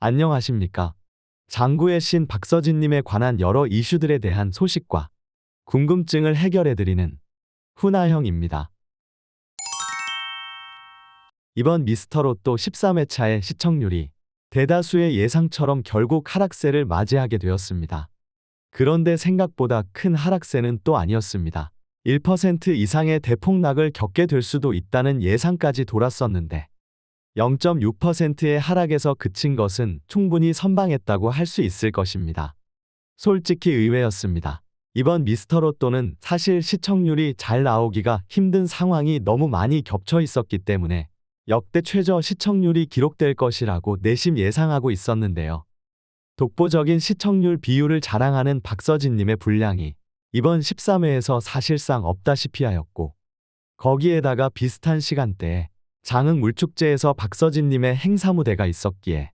안녕하십니까. 장구의 신 박서진님에 관한 여러 이슈들에 대한 소식과 궁금증을 해결해드리는 훈아형입니다. 이번 미스터로또 13회차의 시청률이 대다수의 예상처럼 결국 하락세를 맞이하게 되었습니다. 그런데 생각보다 큰 하락세는 또 아니었습니다. 1% 이상의 대폭락을 겪게 될 수도 있다는 예상까지 돌았었는데 0.6%의 하락에서 그친 것은 충분히 선방했다고 할 수 있을 것입니다. 솔직히 의외였습니다. 이번 미스터로또는 사실 시청률이 잘 나오기가 힘든 상황이 너무 많이 겹쳐 있었기 때문에 역대 최저 시청률이 기록될 것이라고 내심 예상하고 있었는데요. 독보적인 시청률 비율을 자랑하는 박서진님의 분량이 이번 13회에서 사실상 없다시피 하였고, 거기에다가 비슷한 시간대에 장흥 물축제에서 박서진님의 행사 무대가 있었기에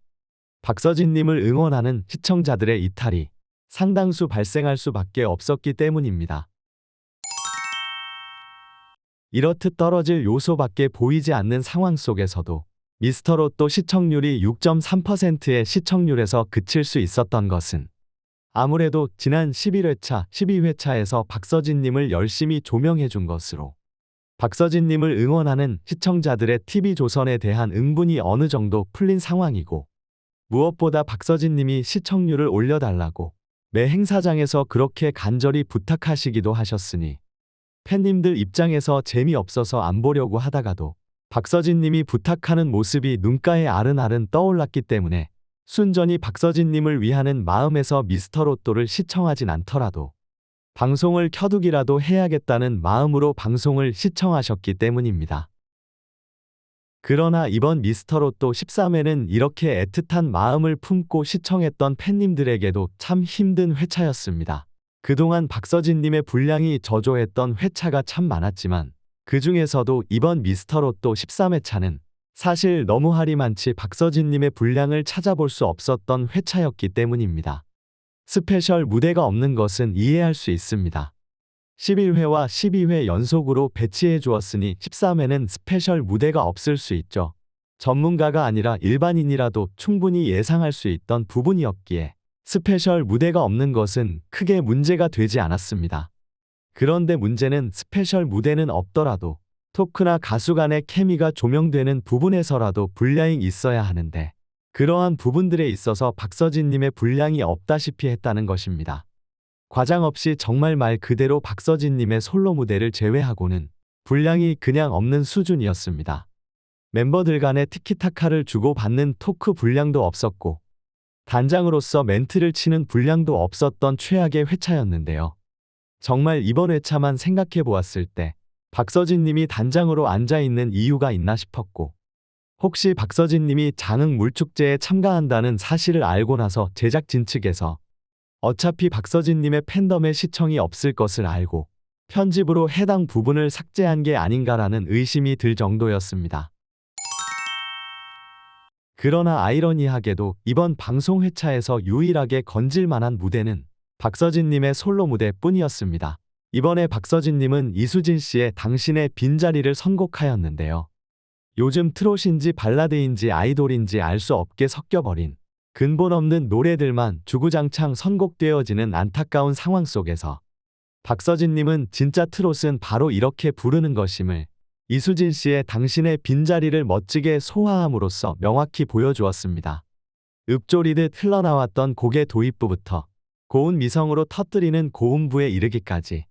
박서진님을 응원하는 시청자들의 이탈이 상당수 발생할 수밖에 없었기 때문입니다. 이렇듯 떨어질 요소밖에 보이지 않는 상황 속에서도 미스터로또 시청률이 6.3%의 시청률에서 그칠 수 있었던 것은 아무래도 지난 11회차, 12회차에서 박서진님을 열심히 조명해준 것으로 박서진님을 응원하는 시청자들의 TV조선에 대한 응분이 어느 정도 풀린 상황이고, 무엇보다 박서진님이 시청률을 올려달라고 매 행사장에서 그렇게 간절히 부탁하시기도 하셨으니 팬님들 입장에서 재미없어서 안 보려고 하다가도 박서진님이 부탁하는 모습이 눈가에 아른아른 떠올랐기 때문에 순전히 박서진님을 위하는 마음에서 미스터로또를 시청하진 않더라도 방송을 켜두기라도 해야겠다는 마음으로 방송을 시청하셨기 때문입니다. 그러나 이번 미스터로또 13회는 이렇게 애틋한 마음을 품고 시청했던 팬님들에게도 참 힘든 회차였습니다. 그동안 박서진님의 분량이 저조했던 회차가 참 많았지만 그 중에서도 이번 미스터로또 13회차는 사실 너무 할이 많지 박서진님의 분량을 찾아볼 수 없었던 회차였기 때문입니다. 스페셜 무대가 없는 것은 이해할 수 있습니다. 11회와 12회 연속으로 배치해 주었으니 13회는 스페셜 무대가 없을 수 있죠. 전문가가 아니라 일반인이라도 충분히 예상할 수 있던 부분이었기에 스페셜 무대가 없는 것은 크게 문제가 되지 않았습니다. 그런데 문제는 스페셜 무대는 없더라도 토크나 가수 간의 케미가 조명되는 부분에서라도 분량이 있어야 하는데 그러한 부분들에 있어서 박서진님의 분량이 없다시피 했다는 것입니다. 과장 없이 정말 말 그대로 박서진님의 솔로 무대를 제외하고는 분량이 그냥 없는 수준이었습니다. 멤버들 간의 티키타카를 주고받는 토크 분량도 없었고 단장으로서 멘트를 치는 분량도 없었던 최악의 회차였는데요. 정말 이번 회차만 생각해 보았을 때 박서진님이 단장으로 앉아있는 이유가 있나 싶었고, 혹시 박서진님이 장흥 물축제에 참가한다는 사실을 알고 나서 제작진 측에서 어차피 박서진님의 팬덤에 시청이 없을 것을 알고 편집으로 해당 부분을 삭제한 게 아닌가라는 의심이 들 정도였습니다. 그러나 아이러니하게도 이번 방송 회차에서 유일하게 건질만한 무대는 박서진님의 솔로 무대뿐이었습니다. 이번에 박서진님은 이수진 씨의 당신의 빈자리를 선곡하였는데요. 요즘 트롯인지 발라드인지 아이돌인지 알 수 없게 섞여버린 근본 없는 노래들만 주구장창 선곡되어지는 안타까운 상황 속에서 박서진님은 진짜 트롯은 바로 이렇게 부르는 것임을 이수진 씨의 당신의 빈자리를 멋지게 소화함으로써 명확히 보여주었습니다. 읊조리듯 흘러나왔던 곡의 도입부부터 고운 미성으로 터뜨리는 고음부에 이르기까지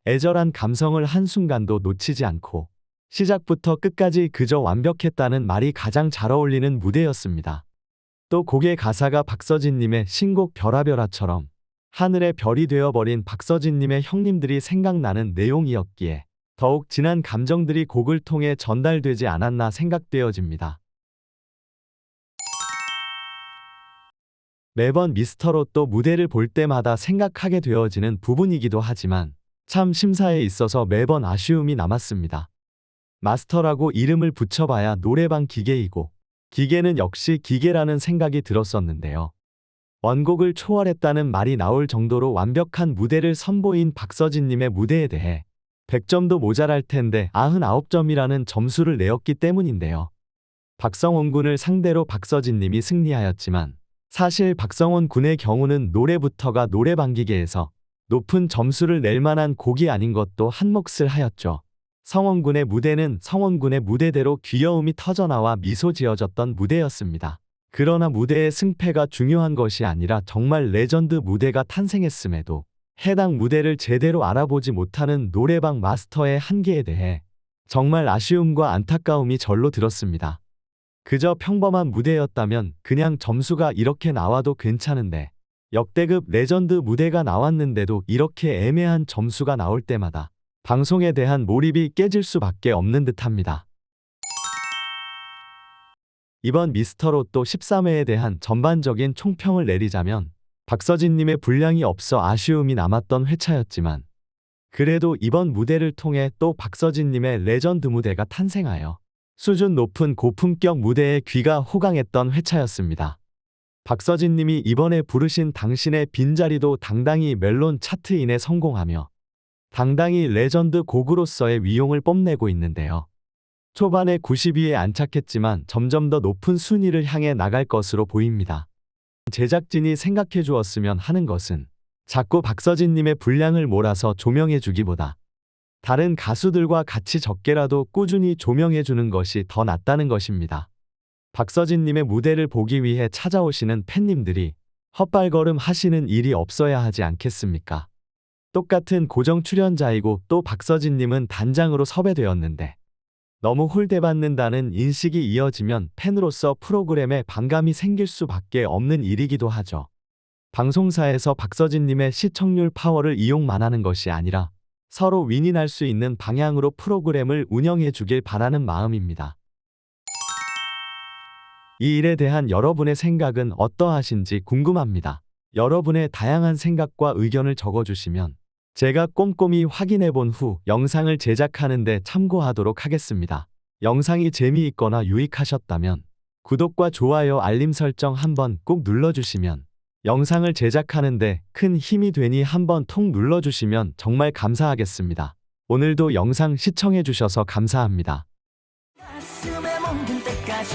애절한 감성을 한순간도 놓치지 않고 시작부터 끝까지 그저 완벽했다는 말이 가장 잘 어울리는 무대였습니다. 또 곡의 가사가 박서진님의 신곡 별아별아처럼 하늘의 별이 되어버린 박서진님의 형님들이 생각나는 내용이었기에 더욱 진한 감정들이 곡을 통해 전달되지 않았나 생각되어집니다. 매번 미스터로또 무대를 볼 때마다 생각하게 되어지는 부분이기도 하지만 참 심사에 있어서 매번 아쉬움이 남았습니다. 마스터라고 이름을 붙여봐야 노래방 기계이고 기계는 역시 기계라는 생각이 들었었는데요. 원곡을 초월했다는 말이 나올 정도로 완벽한 무대를 선보인 박서진님의 무대에 대해 100점도 모자랄 텐데 99점이라는 점수를 내었기 때문인데요. 박성원 군을 상대로 박서진 님이 승리하였지만 사실 박성원 군의 경우는 노래부터가 노래방기계에서 높은 점수를 낼 만한 곡이 아닌 것도 한몫을 하였죠. 성원 군의 무대는 성원 군의 무대대로 귀여움이 터져나와 미소 지어졌던 무대였습니다. 그러나 무대의 승패가 중요한 것이 아니라 정말 레전드 무대가 탄생했음에도 해당 무대를 제대로 알아보지 못하는 노래방 마스터의 한계에 대해 정말 아쉬움과 안타까움이 절로 들었습니다. 그저 평범한 무대였다면 그냥 점수가 이렇게 나와도 괜찮은데 역대급 레전드 무대가 나왔는데도 이렇게 애매한 점수가 나올 때마다 방송에 대한 몰입이 깨질 수밖에 없는 듯합니다. 이번 미스터로또 13회에 대한 전반적인 총평을 내리자면 박서진님의 분량이 없어 아쉬움이 남았던 회차였지만 그래도 이번 무대를 통해 또 박서진님의 레전드 무대가 탄생하여 수준 높은 고품격 무대에 귀가 호강했던 회차였습니다. 박서진님이 이번에 부르신 당신의 빈자리도 당당히 멜론 차트인에 성공하며 당당히 레전드 곡으로서의 위용을 뽐내고 있는데요. 초반에 90위에 안착했지만 점점 더 높은 순위를 향해 나갈 것으로 보입니다. 제작진이 생각해 주었으면 하는 것은 자꾸 박서진님의 분량을 몰아서 조명해 주기보다 다른 가수들과 같이 적게라도 꾸준히 조명해 주는 것이 더 낫다는 것입니다. 박서진님의 무대를 보기 위해 찾아오시는 팬님들이 헛발걸음 하시는 일이 없어야 하지 않겠습니까? 똑같은 고정 출연자이고 또 박서진님은 단장으로 섭외되었는데 너무 홀대받는다는 인식이 이어지면 팬으로서 프로그램에 반감이 생길 수밖에 없는 일이기도 하죠. 방송사에서 박서진님의 시청률 파워를 이용만 하는 것이 아니라 서로 윈윈할 수 있는 방향으로 프로그램을 운영해 주길 바라는 마음입니다. 이 일에 대한 여러분의 생각은 어떠하신지 궁금합니다. 여러분의 다양한 생각과 의견을 적어주시면 제가 꼼꼼히 확인해 본 후 영상을 제작하는 데 참고하도록 하겠습니다. 영상이 재미있거나 유익하셨다면 구독과 좋아요 알림 설정 한번 꼭 눌러주시면 영상을 제작하는 데 큰 힘이 되니 한번 톡 눌러주시면 정말 감사하겠습니다. 오늘도 영상 시청해 주셔서 감사합니다. 가슴에 멍든 때까지